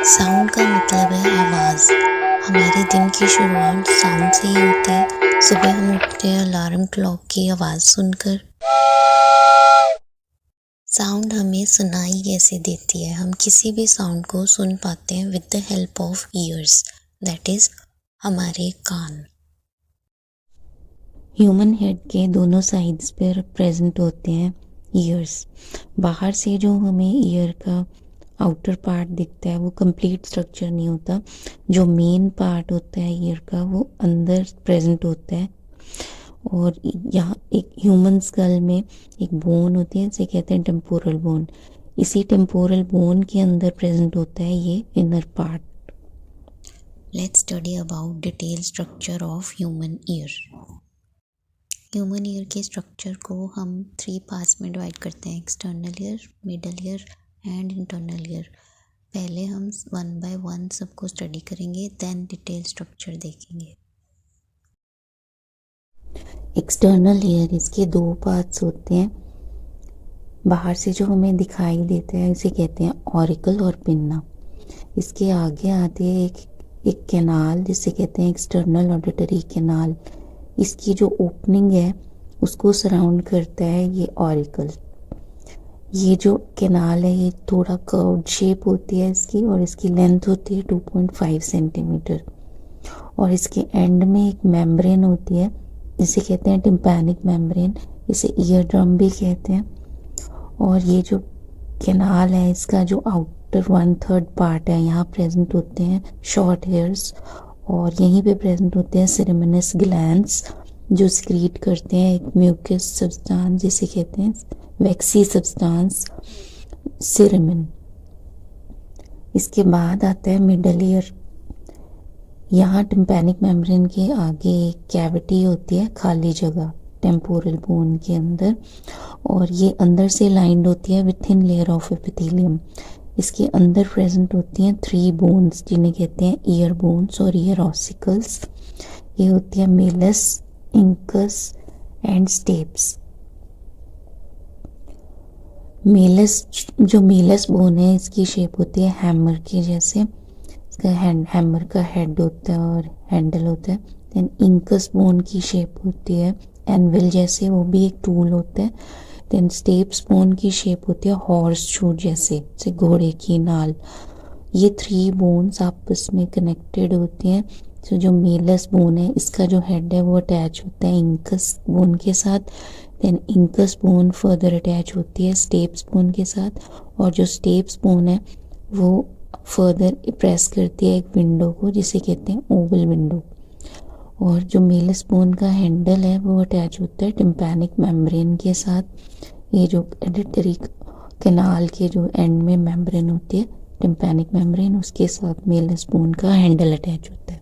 Sound का मतलब है आवाज़। हमारे दिन की शुरुआत साउंड से ही होती है। सुबह हम उठते हैं अलार्म क्लॉक की आवाज़ सुनकर। साउंड हमें सुनाई कैसे देती है? हम किसी भी साउंड को सुन पाते हैं with the help of years, that is हमारे कान। ह्यूमन हेड के दोनों साइड्स पर प्रेजेंट होते हैं ईयर्स। बाहर से जो हमें ईयर का आउटर पार्ट दिखता है वो कंप्लीट स्ट्रक्चर नहीं होता। जो मेन पार्ट होता है ईयर का वो अंदर प्रेजेंट होता है। और यहाँ एक ह्यूमन स्कल में एक बोन होती है जिसे कहते हैं टेम्पोरल बोन। इसी टेम्पोरल बोन के अंदर प्रेजेंट होता है ये inner part. Let's study about detail structure of human year. Human ear के स्ट्रक्चर को हम 3 पार्ट्स में डिवाइड करते हैं, external ear, middle ear and internal ear. पहले हम 1 बाय 1 सबको स्टडी करेंगे, देन डिटेल स्ट्रक्चर देखेंगे। एक्सटर्नल ईयर, इसके 2 पार्ट्स होते हैं। बाहर से जो हमें दिखाई देता है इसे कहते हैं ऑरिकल और पिन्ना। इसके आगे आते हैं एक कैनाल जिसे कहते हैं एक्सटर्नल ऑडिटरी कैनाल। इसकी जो ओपनिंग है उसको सराउंड करता है ये ऑरिकल। ये जो कैनाल है ये थोड़ा कर्व्ड शेप होती है इसकी, और इसकी लेंथ होती है 2.5 सेंटीमीटर। और इसके एंड में एक मेम्ब्रेन होती है जिसे कहते हैं टिम्पैनिक मेम्ब्रेन। इसे ईयर ड्रम भी कहते हैं। और ये जो कैनाल है इसका जो आउटर 1/3 पार्ट है यहाँ प्रेजेंट होते हैं शॉर्ट हेयर्स, और यहीं पे प्रेजेंट होते हैं सेरेमिनस ग्लैंड्स जो सिक्रीट करते हैं एक म्यूकस सब्सटेंस जिसे कहते हैं वैक्सी सब्सटेंस सेरेमिन। इसके बाद आता है मिडल ईयर। यहाँ टिम्पैनिक मेम्ब्रेन के आगे एक कैविटी होती है, खाली जगह टेम्पोरल बोन के अंदर, और ये अंदर से लाइंड होती है with thin layer of epithelium. इसके अंदर प्रेजेंट होती हैं 3 बोन्स जिन्हें कहते हैं ईयर बोन्स और ईयर ऑसिकल्स। ये होती है Malus, incus and steps. Malus bone है इसकी शेप होती है हैमर के जैसे। इसका हैमर का हेड होता है और हैंडल होता है। देन इंकस बोन की शेप होती है एनविल जैसे, वो भी एक टूल होता है। देन स्टेप्स बोन की शेप होती है हॉर्स शू जैसे घोड़े की नाल। ये 3 बोन्स आपस में कनेक्टेड होती हैं। तो जो मेलस बोन है इसका जो हेड है वो अटैच होता है इंकस बोन के साथ। Then incus bone further attach होती है स्टेप्स बोन के साथ, और जो स्टेप्स बोन है वो फर्दर प्रेस करती है एक विंडो को जिसे कहते हैं ओवल विंडो। और जो मेलस बोन का हैंडल है वो अटैच होता है टिम्पैनिक मेम्ब्रेन के साथ। ये जो एडिटरी कैनाल के जो एंड में मेम्ब्रेन होती है टिम्पैनिक मेम्ब्रेन, उसके साथ मेलस बोन का हैंडल अटैच होता है।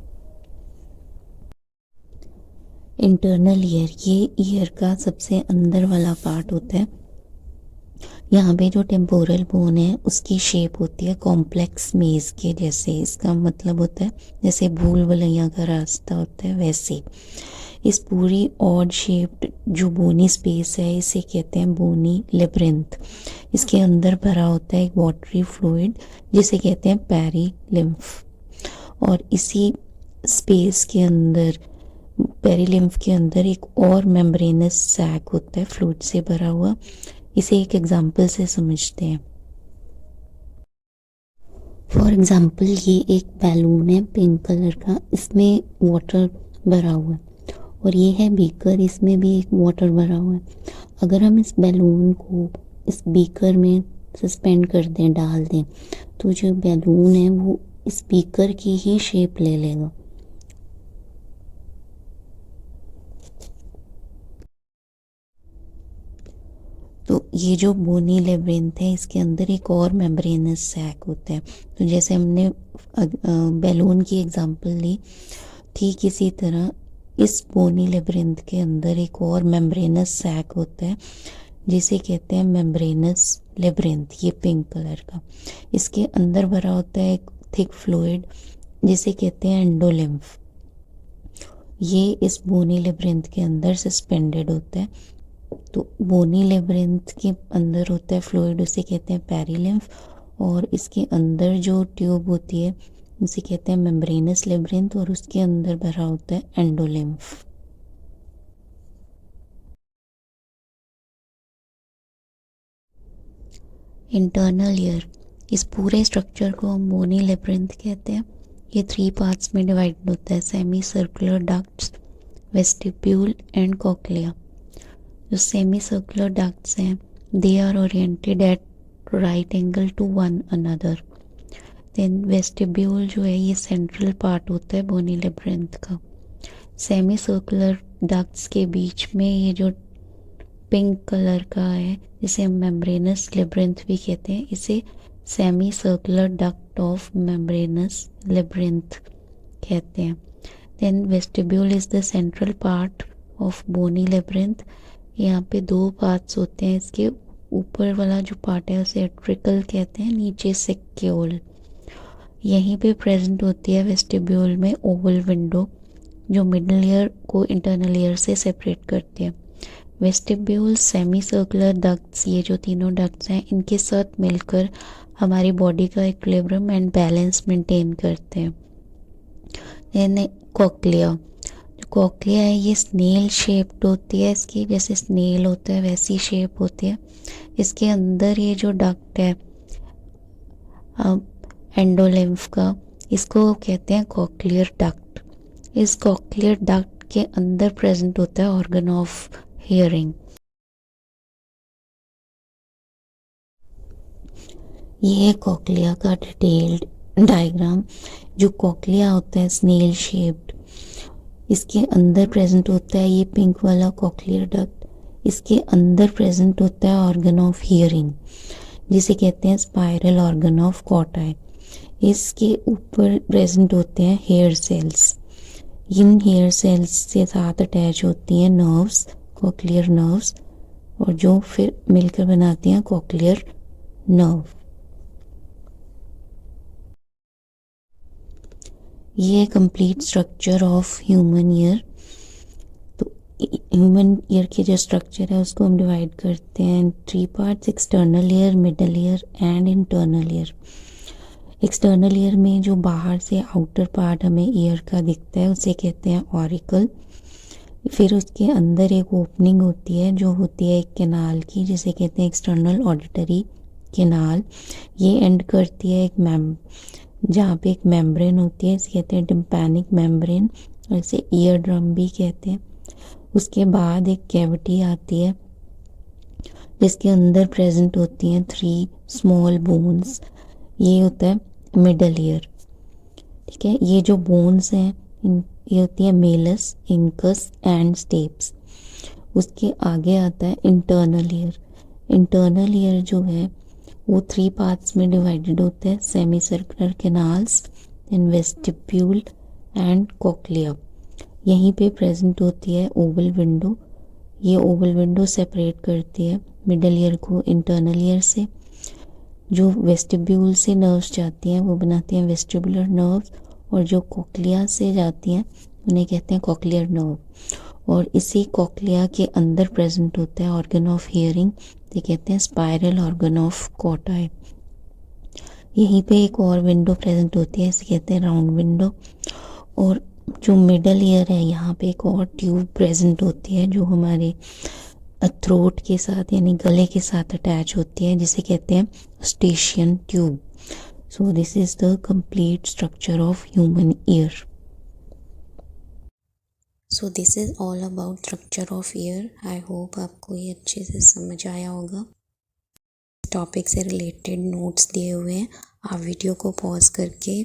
इंटरनल ईयर, ये ईयर का सबसे अंदर वाला पार्ट होता है। यहाँ पे जो टेम्पोरल बोन है उसकी शेप होती है कॉम्प्लेक्स मेज के जैसे। इसका मतलब होता है जैसे भूल भुलैया का रास्ता होता है वैसे। इस पूरी ऑड शेप्ड जो बोनी स्पेस है इसे कहते हैं बोनी लेब्रिंथ। इसके अंदर भरा होता है एक वाटरी फ्लूइड जिसे कहते हैं पेरी लिम्फ। और इसी स्पेस के अंदर पेरी लिम्फ के अंदर एक और मेम्ब्रेनस सैक होता है फ्लूइड से भरा हुआ। इसे एक एग्जाम्पल से समझते हैं। फॉर एग्जाम्पल ये एक बैलून है पिंक कलर का, इसमें वाटर भरा हुआ है, और ये है बीकर, इसमें भी एक वाटर भरा हुआ है। अगर हम इस बैलून को इस बीकर में सस्पेंड कर दें, डाल दें, तो जो बैलून है वो इस बीकर की ही शेप ले लेगा। तो ये जो बोनी लेब्रिंथ है इसके अंदर एक और मेम्ब्रेनस सैक होता है। तो जैसे हमने बैलून की एग्जांपल ली, ठीक इसी तरह इस बोनी लेब्रिंथ के अंदर एक और मेम्ब्रेनस सैक होता है जिसे कहते हैं मेम्ब्रेनस लेब्रिंथ, ये पिंक कलर का। इसके अंदर भरा होता है एक थिक फ्लूइड जिसे कहते हैं एंडोलिम्फ। ये इस बोनी लेब्रिंथ के अंदर सस्पेंडेड होता है। तो बोनी लेब्रिंथ के अंदर होता है फ्लूइड, उसे कहते हैं पेरीलिम्फ, और इसके अंदर जो ट्यूब होती है उसे कहते हैं मेम्ब्रेनस लेब्रिंथ, और उसके अंदर भरा होता है एंडोलिम्फ। इंटरनल ईयर, इस पूरे स्ट्रक्चर को हम बोनी लेब्रिंथ कहते हैं। ये 3 पार्ट्स में डिवाइड होता है, semicircular ducts, vestibule and cochlea. जो सेमी सर्कुलर डक्ट्स हैं they are oriented at right angle to one another. Then vestibule जो है ये सेंट्रल पार्ट होता है बोनी लेब्रिंथ का। सेमी सर्कुलर डक्ट्स के बीच में ये जो पिंक कलर का है जिसे हम मेम्ब्रेनस लेब्रिंथ भी कहते हैं, इसे semicircular duct of membranous labyrinth कहते हैं। Then vestibule is the central part of bony labyrinth. यहाँ पे 2 पार्ट्स होते हैं, इसके ऊपर वाला जो पार्ट है उसे एट्रिकल कहते हैं, नीचे सेक्यूल। यहीं पे प्रेजेंट होती है वेस्टिब्यूल में ओवल विंडो जो मिडल ईयर को इंटरनल ईयर से सेपरेट करती है। वेस्टिब्यूल, सेमी सर्कुलर डक्ट्स, ये जो तीनों डक्ट्स हैं इनके साथ मिलकर हमारी बॉडी का इक्विलिब्रियम एंड बैलेंस मेंटेन करते हैं। देन कॉक्लिया, जो कॉक्लिया है ये स्नेल शेप्ड होती है, इसकी जैसे स्नेल होता है वैसी शेप होती है। इसके अंदर ये जो डक्ट है एंडोलिम्फ का, इसको कहते हैं कॉक्लियर डक्ट। इस कॉक्लियर डक्ट के अंदर प्रेजेंट होता है ऑर्गन ऑफ हियरिंग। ये है कॉक्लिया का डिटेल्ड डायग्राम। जो कॉक्लिया होता है स्नेल शेप्ड, इसके अंदर प्रेजेंट होता है ये पिंक वाला कॉक्लियर डक्ट। इसके अंदर प्रेजेंट होता है ऑर्गन ऑफ हियरिंग जिसे कहते हैं स्पाइरल ऑर्गन ऑफ कॉटाई। इसके ऊपर प्रेजेंट होते हैं हेयर सेल्स। इन हेयर सेल्स से साथ अटैच होती हैं नर्व्स, कॉक्लियर नर्व्स, और जो फिर मिलकर बनाती हैं कॉक्लियर नर्व। ये complete structure of human year. तो ह्यूमन ईयर के जो स्ट्रक्चर है उसको हम डिवाइड करते हैं 3 parts, external ear, middle ear and internal ear. External ear में जो बाहर से आउटर पार्ट हमें ईयर का दिखता है उसे कहते हैं ऑरिकल। फिर उसके अंदर एक ओपनिंग होती है जो होती है एक कैनाल की, जिसे कहते हैं एक्सटर्नल ऑडिटरी कैनाल। ये एंड करती है जहाँ पे एक मेम्ब्रेन होती है, इसे कहते हैं टिम्पैनिक मेम्ब्रेन, और इसे ईयर ड्रम भी कहते हैं। उसके बाद एक कैविटी आती है जिसके अंदर प्रेजेंट होती हैं 3 स्मॉल बोन्स। ये होता है मिडल ईयर। ठीक है, ये जो बोन्स हैं ये होती है मेलस, इंकस एंड स्टेप्स। उसके आगे आता है इंटरनल ईयर। इंटरनल ईयर जो है वो 3 पार्ट्स में डिवाइडेड होता है, semicircular canals, then vestibule and cochlea. यहीं पे प्रेजेंट होती है ओवल विंडो। ये ओवल विंडो सेपरेट करती है मिडल ईयर को इंटरनल ईयर से। जो वेस्टिब्यूल से नर्व्स जाती हैं वो बनाती हैं वेस्टिबुलर नर्व्स, और जो कॉक्लिया से जाती हैं उन्हें कहते हैं कॉक्लियर नर्व। और इसी कॉक्लिया के अंदर प्रेजेंट होता है ऑर्गन ऑफ हियरिंग, ये कहते हैं स्पाइरल ऑर्गन ऑफ कॉटाई। यहीं पे एक और विंडो प्रेजेंट होती है, इसे कहते हैं राउंड विंडो। और जो मिडल ईयर है यहाँ पे एक और ट्यूब प्रेजेंट होती है जो हमारे थ्रोट के साथ यानी गले के साथ अटैच होती है, जिसे कहते हैं Eustachian tube. So this is the complete structure of human ear. So this is all about structure of ear. I hope आपको ये अच्छे से समझ आया होगा। टॉपिक से रिलेटेड नोट्स दिए हुए हैं, आप वीडियो को पॉज करके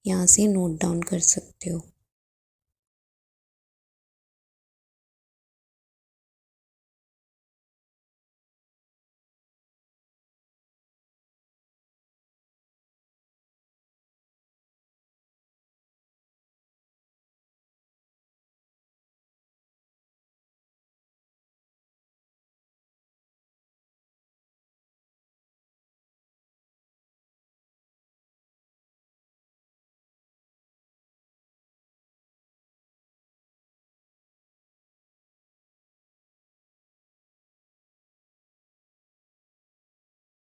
यहाँ से नोट डाउन कर सकते हो।